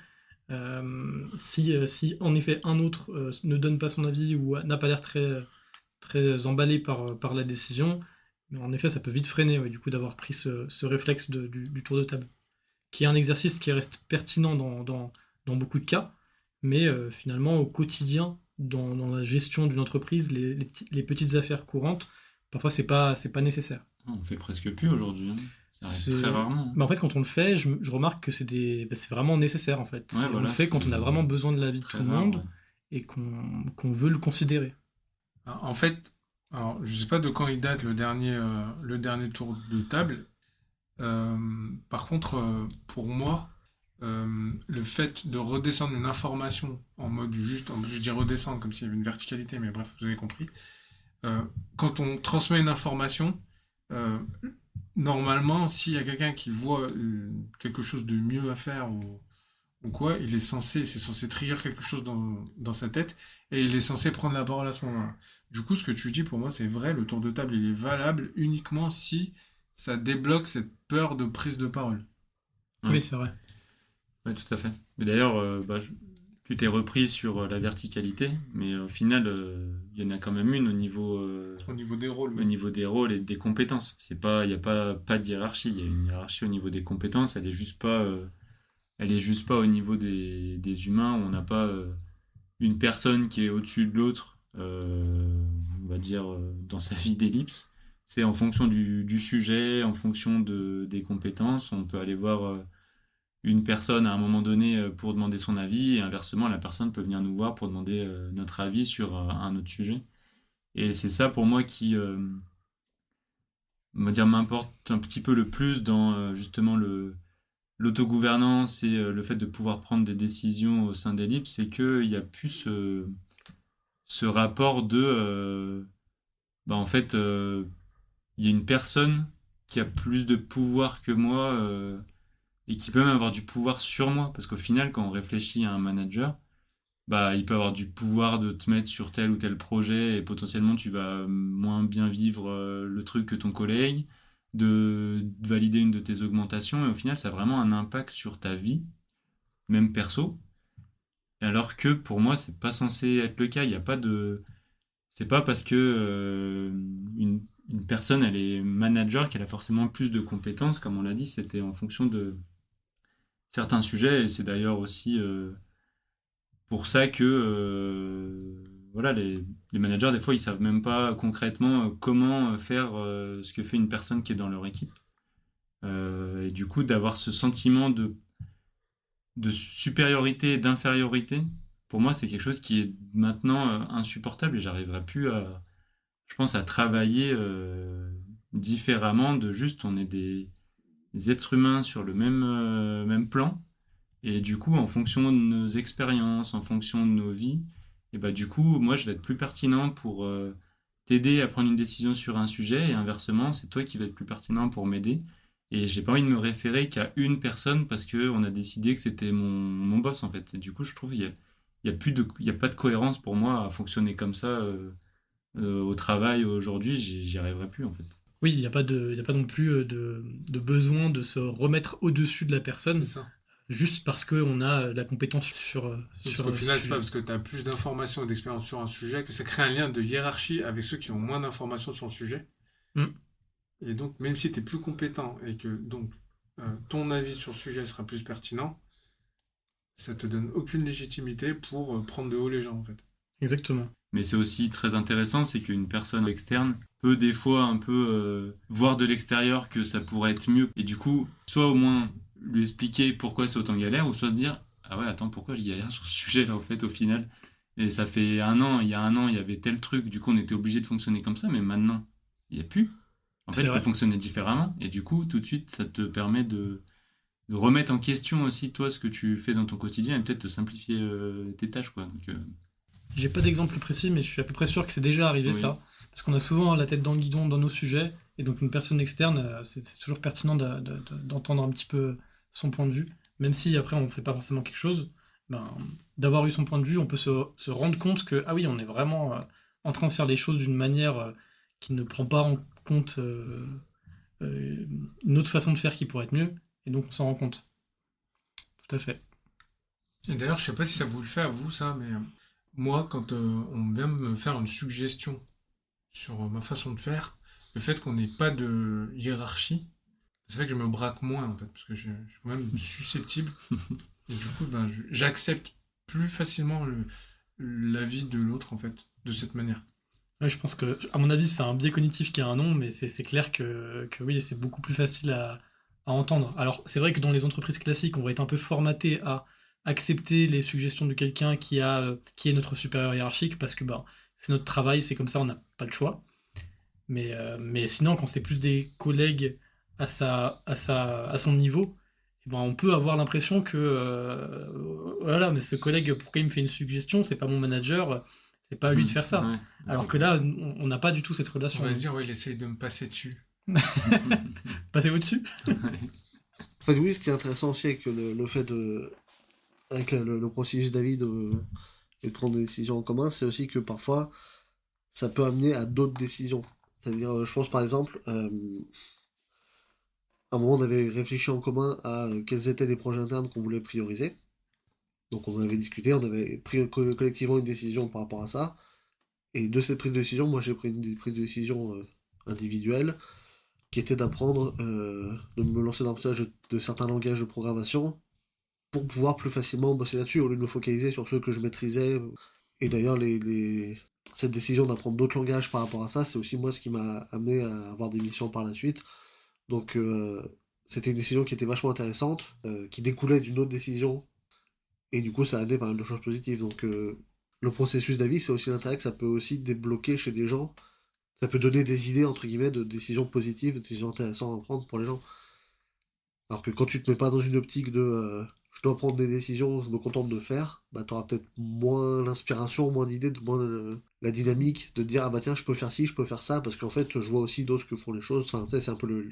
si en effet un autre ne donne pas son avis ou n'a pas l'air très emballé par la décision, mais en effet, ça peut vite freiner ouais, du coup d'avoir pris ce réflexe du tour de table, qui est un exercice qui reste pertinent dans beaucoup de cas, mais finalement au quotidien, dans la gestion d'une entreprise, les petites affaires courantes, parfois c'est pas nécessaire. On fait presque plus aujourd'hui, hein. Ça arrive C'est- très rarement. Mais en fait, quand on le fait, je remarque que c'est vraiment nécessaire en fait. Ouais, On voilà, le fait quand on a vraiment besoin de l'avis de très tout le rare, monde ouais. et qu'on veut le considérer. En fait, alors, je sais pas de quand il date le dernier tour de table. Par contre, pour moi, le fait de redescendre une information en mode juste, je dis redescendre comme s'il y avait une verticalité, mais bref, vous avez compris. Quand on transmet une information, euh, normalement, s'il y a quelqu'un qui voit quelque chose de mieux à faire ou quoi, c'est censé trigger quelque chose dans sa tête et il est censé prendre la parole à ce moment-là. Du coup, ce que tu dis pour moi, c'est vrai, le tour de table, il est valable uniquement si ça débloque cette peur de prise de parole. Ouais. Oui, c'est vrai. Ouais, tout à fait. Mais d'ailleurs, tu t'es repris sur la verticalité, mais au final, il y en a quand même une Au niveau des rôles, au oui. niveau des rôles et des compétences. C'est pas, il n'y a pas de hiérarchie. Il y a une hiérarchie au niveau des compétences. Elle est juste pas au niveau des humains. Où on n'a pas une personne qui est au-dessus de l'autre, on va dire, dans sa vie d'ellipse. C'est en fonction du sujet, en fonction des compétences. On peut aller voir une personne à un moment donné pour demander son avis, et inversement, la personne peut venir nous voir pour demander notre avis sur un autre sujet. Et c'est ça pour moi qui, on va dire, m'importe un petit peu le plus dans justement l'autogouvernance et le fait de pouvoir prendre des décisions au sein d'Ellipse, c'est qu'il n'y a plus ce rapport de... en fait, il y a une personne qui a plus de pouvoir que moi et qui peut même avoir du pouvoir sur moi. Parce qu'au final, quand on réfléchit à un manager, il peut avoir du pouvoir de te mettre sur tel ou tel projet et potentiellement tu vas moins bien vivre le truc que ton collègue, de valider une de tes augmentations et au final ça a vraiment un impact sur ta vie, même perso. Alors que pour moi c'est pas censé être le cas, il y a pas de... C'est pas parce que une personne elle est manager qu'elle a forcément plus de compétences, comme on l'a dit, c'était en fonction de certains sujets et c'est d'ailleurs aussi... pour ça que voilà, les managers, des fois, ils savent même pas concrètement comment faire ce que fait une personne qui est dans leur équipe. Et du coup, d'avoir ce sentiment de supériorité et d'infériorité, pour moi, c'est quelque chose qui est maintenant insupportable et j'arriverai plus à, je pense, à travailler différemment de juste, on est des êtres humains sur le même plan. Et du coup, en fonction de nos expériences, en fonction de nos vies, et du coup, moi, je vais être plus pertinent pour t'aider à prendre une décision sur un sujet, et inversement, c'est toi qui vas être plus pertinent pour m'aider. Et j'ai pas envie de me référer qu'à une personne parce qu'on a décidé que c'était mon boss, en fait. Et du coup, je trouve qu'il y a pas de cohérence pour moi à fonctionner comme ça au travail aujourd'hui. J'y arriverai plus, en fait. Oui, il y a pas non plus de besoin de se remettre au-dessus de la personne. C'est ça. Juste parce qu'on a la compétence sur Parce qu'au final, c'est pas parce que tu as plus d'informations et d'expérience sur un sujet que ça crée un lien de hiérarchie avec ceux qui ont moins d'informations sur le sujet. Mm. Et donc, même si tu es plus compétent et que donc ton avis sur le sujet sera plus pertinent, ça te donne aucune légitimité pour prendre de haut les gens, en fait. Exactement. Mais c'est aussi très intéressant, c'est qu'une personne externe peut des fois un peu voir de l'extérieur que ça pourrait être mieux. Et du coup, soit au moins lui expliquer pourquoi c'est autant galère, ou soit se dire ah ouais, attends, pourquoi je galère sur ce sujet-là, en fait, au final. Et ça fait il y a un an, il y avait tel truc, du coup, on était obligé de fonctionner comme ça, mais maintenant, il n'y a plus. En fait, C'est je peux vrai. fonctionner différemment, et du coup, tout de suite, ça te permet de remettre en question aussi, toi, ce que tu fais dans ton quotidien, et peut-être te simplifier tes tâches, quoi. Donc, J'ai pas d'exemple précis, mais je suis à peu près sûr que c'est déjà arrivé oui. ça. Parce qu'on a souvent la tête dans le guidon dans nos sujets, et donc une personne externe, c'est toujours pertinent d'entendre un petit peu son point de vue. Même si après on fait pas forcément quelque chose, d'avoir eu son point de vue, on peut se rendre compte que, ah oui, on est vraiment en train de faire les choses d'une manière qui ne prend pas en compte une autre façon de faire qui pourrait être mieux, et donc on s'en rend compte. Tout à fait. Et d'ailleurs, je sais pas si ça vous le fait à vous, ça, mais moi, quand on vient me faire une suggestion sur ma façon de faire, le fait qu'on n'ait pas de hiérarchie, ça fait que je me braque moins, en fait, parce que je suis quand même susceptible. Et du coup, j'accepte plus facilement l'avis de l'autre, en fait, de cette manière. Ouais, je pense que, à mon avis, c'est un biais cognitif qui a un nom, mais c'est clair que oui, c'est beaucoup plus facile à entendre. Alors, c'est vrai que dans les entreprises classiques, on va être un peu formaté à accepter les suggestions de quelqu'un qui est notre supérieur hiérarchique, parce que c'est notre travail, c'est comme ça, on n'a pas le choix. Mais sinon, quand c'est plus des collègues à son niveau, on peut avoir l'impression que voilà, mais ce collègue, pourquoi il me fait une suggestion? C'est pas mon manager, c'est pas à lui de faire ça. Ouais, Alors c'est que là, on n'a pas du tout cette On relation. va se dire, ouais, il essaye de me passer dessus. Passez-vous dessus? Ouais. En fait, oui, ce qui est intéressant aussi avec le fait de. Avec le processus d'avis et de prendre des décisions en commun, c'est aussi que parfois, ça peut amener à d'autres décisions. C'est-à-dire, je pense par exemple, à un moment, on avait réfléchi en commun à quels étaient les projets internes qu'on voulait prioriser. Donc, on en avait discuté, on avait pris collectivement une décision par rapport à ça. Et de cette prise de décision, moi, j'ai pris une prise de décision individuelle qui était d'apprendre, de me lancer dans l'apprentissage de certains langages de programmation pour pouvoir plus facilement bosser là-dessus, au lieu de me focaliser sur ceux que je maîtrisais. Et d'ailleurs, cette décision d'apprendre d'autres langages par rapport à ça, c'est aussi moi ce qui m'a amené à avoir des missions par la suite. Donc c'était une décision qui était vachement intéressante, qui découlait d'une autre décision, et du coup ça a amené pas mal de choses positives. Donc le processus d'avis, c'est aussi l'intérêt que ça peut aussi débloquer chez des gens. Ça peut donner des idées, entre guillemets, de décisions positives, de décisions intéressantes à prendre pour les gens. Alors que quand tu te mets pas dans une optique de je dois prendre des décisions, je me contente de faire, bah t'auras peut-être moins l'inspiration, moins d'idées, moins la dynamique de te dire ah bah tiens je peux faire ci, je peux faire ça, parce qu'en fait je vois aussi d'autres que font les choses. Enfin tu sais c'est un peu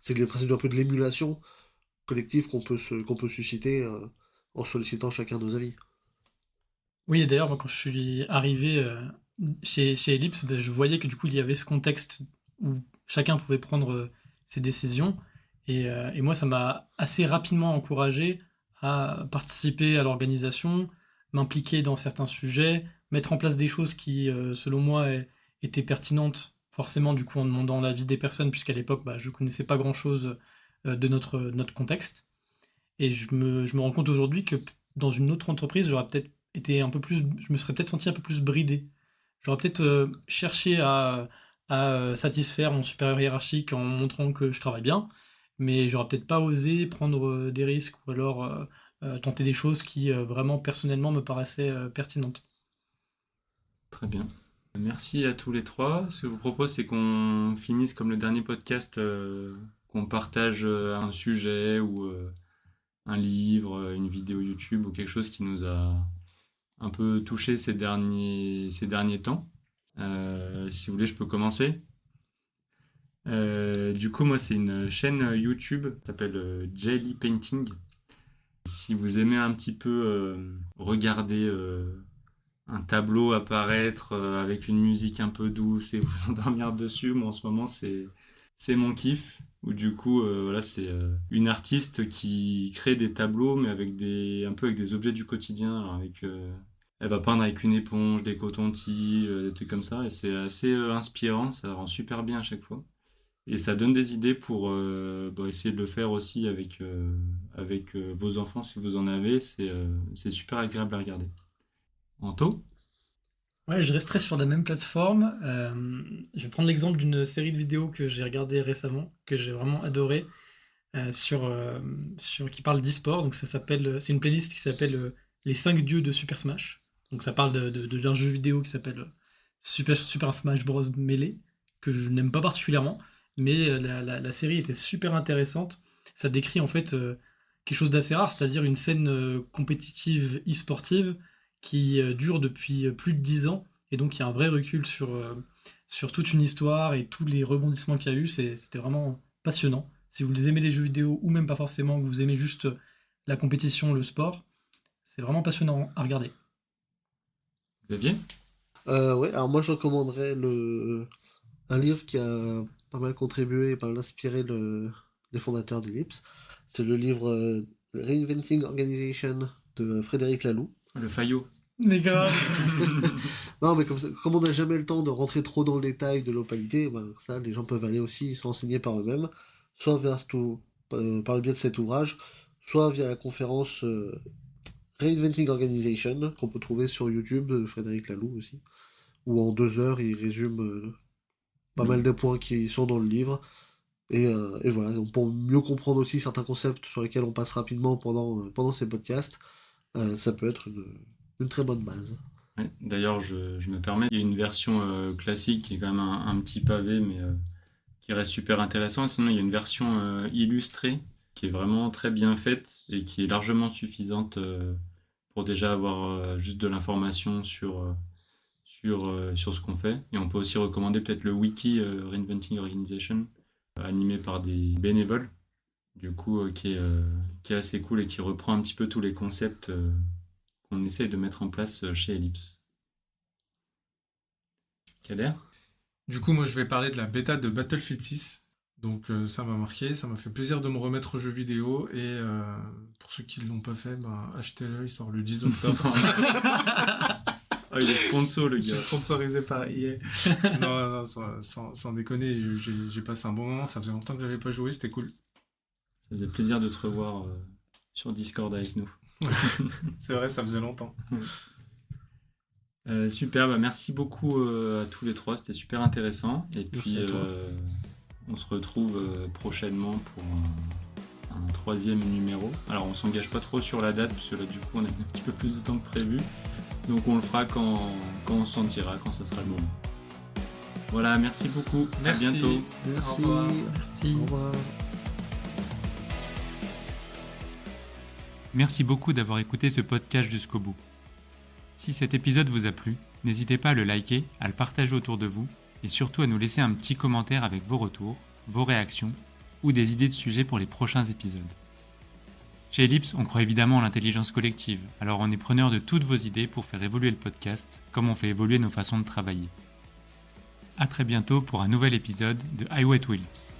c'est le principe un peu de l'émulation collective qu'on peut susciter en sollicitant chacun nos avis. Oui, et d'ailleurs, moi, quand je suis arrivé chez Ellipse, ben, je voyais que du coup, il y avait ce contexte où chacun pouvait prendre ses décisions. Et moi, ça m'a assez rapidement encouragé à participer à l'organisation, m'impliquer dans certains sujets, mettre en place des choses qui, selon moi, étaient pertinentes, forcément, du coup, en demandant l'avis des personnes, puisqu'à l'époque, bah, je connaissais pas grand-chose de notre contexte. Et je me rends compte aujourd'hui que dans une autre entreprise, j'aurais peut-être été un peu plus, je me serais peut-être senti un peu plus bridé. J'aurais peut-être cherché à satisfaire mon supérieur hiérarchique en montrant que je travaille bien, mais j'aurais peut-être pas osé prendre des risques ou alors tenter des choses qui vraiment personnellement me paraissaient pertinentes. Très bien. Merci à tous les trois. Ce que je vous propose, c'est qu'on finisse comme le dernier podcast, qu'on partage un sujet ou un livre, une vidéo YouTube ou quelque chose qui nous a un peu touché ces derniers temps. Si vous voulez, je peux commencer. Du coup, moi, c'est une chaîne YouTube qui s'appelle Jelly Painting. Si vous aimez un petit peu regarder un tableau apparaître avec une musique un peu douce et vous endormir dessus, moi en ce moment c'est mon kiff. Où du coup voilà, c'est une artiste qui crée des tableaux mais avec un peu avec des objets du quotidien. Alors elle va peindre avec une éponge, des cotons-tiges, des trucs comme ça, et c'est assez inspirant, ça rend super bien à chaque fois. Et ça donne des idées pour essayer de le faire aussi avec vos enfants si vous en avez. C'est super agréable à regarder. Anto? Ouais, je resterai sur la même plateforme. Je vais prendre l'exemple d'une série de vidéos que j'ai regardée récemment, que j'ai vraiment adoré, qui parle d'e-sport. Donc c'est une playlist qui s'appelle Les 5 dieux de Super Smash. Donc ça parle d'un jeu vidéo qui s'appelle Super Smash Bros. Melee, que je n'aime pas particulièrement, mais la série était super intéressante. Ça décrit en fait quelque chose d'assez rare, c'est-à-dire une scène compétitive e-sportive qui dure depuis plus de 10 ans, et donc il y a un vrai recul sur toute une histoire et tous les rebondissements qu'il y a eu. C'était vraiment passionnant. Si vous aimez les jeux vidéo, ou même pas forcément, que vous aimez juste la compétition, le sport, c'est vraiment passionnant à regarder. Xavier? Ouais, alors moi je recommanderais un livre qui a pas mal contribué et pas mal inspiré les fondateurs d'Ellipse. C'est le livre Reinventing Organization de Frédéric Laloux. Le Fayot. Mais grave. Non, mais comme on n'a jamais le temps de rentrer trop dans le détail de l'opalité, ben, ça, les gens peuvent aller aussi se renseigner par eux-mêmes, soit par le biais de cet ouvrage, soit via la conférence Reinventing Organization, qu'on peut trouver sur YouTube, Frédéric Laloux aussi, où en 2 heures, il résume pas mal des points qui sont dans le livre. Et voilà, donc pour mieux comprendre aussi certains concepts sur lesquels on passe rapidement pendant ces podcasts, ça peut être une très bonne base. Ouais, d'ailleurs, je me permets, il y a une version classique qui est quand même un petit pavé, mais qui reste super intéressant. Sinon, il y a une version illustrée qui est vraiment très bien faite et qui est largement suffisante pour déjà avoir juste de l'information sur ce qu'on fait. Et on peut aussi recommander peut-être le wiki Reinventing Organization, animé par des bénévoles, du coup, qui est assez cool et qui reprend un petit peu tous les concepts qu'on essaye de mettre en place chez Ellipse. Kader? Du coup, moi, je vais parler de la bêta de Battlefield 6. Donc, ça m'a marqué, ça m'a fait plaisir de me remettre aux jeux vidéo. Et pour ceux qui ne l'ont pas fait, achetez-le, il sort le 10 octobre. Oh, il est sponsor, le Je suis gars. sponsorisé par EA. Non, sans déconner, j'ai passé un bon moment. Ça faisait longtemps que j'avais pas joué, c'était cool. Ça faisait plaisir de te revoir sur Discord avec nous. C'est vrai, ça faisait longtemps. Super, merci beaucoup à tous les trois, c'était super intéressant. Et Merci puis à toi. on se retrouve prochainement pour un 3e numéro. Alors on s'engage pas trop sur la date, parce que là du coup on a un petit peu plus de temps que prévu. Donc on le fera quand on se sentira, quand ça sera le moment. Voilà, merci beaucoup. Merci. À bientôt. Merci. Au revoir. Merci. Au revoir. Merci beaucoup d'avoir écouté ce podcast jusqu'au bout. Si cet épisode vous a plu, n'hésitez pas à le liker, à le partager autour de vous et surtout à nous laisser un petit commentaire avec vos retours, vos réactions ou des idées de sujets pour les prochains épisodes. Chez Ellipse, on croit évidemment en l'intelligence collective, alors on est preneur de toutes vos idées pour faire évoluer le podcast, comme on fait évoluer nos façons de travailler. À très bientôt pour un nouvel épisode de Highway to Ellipse.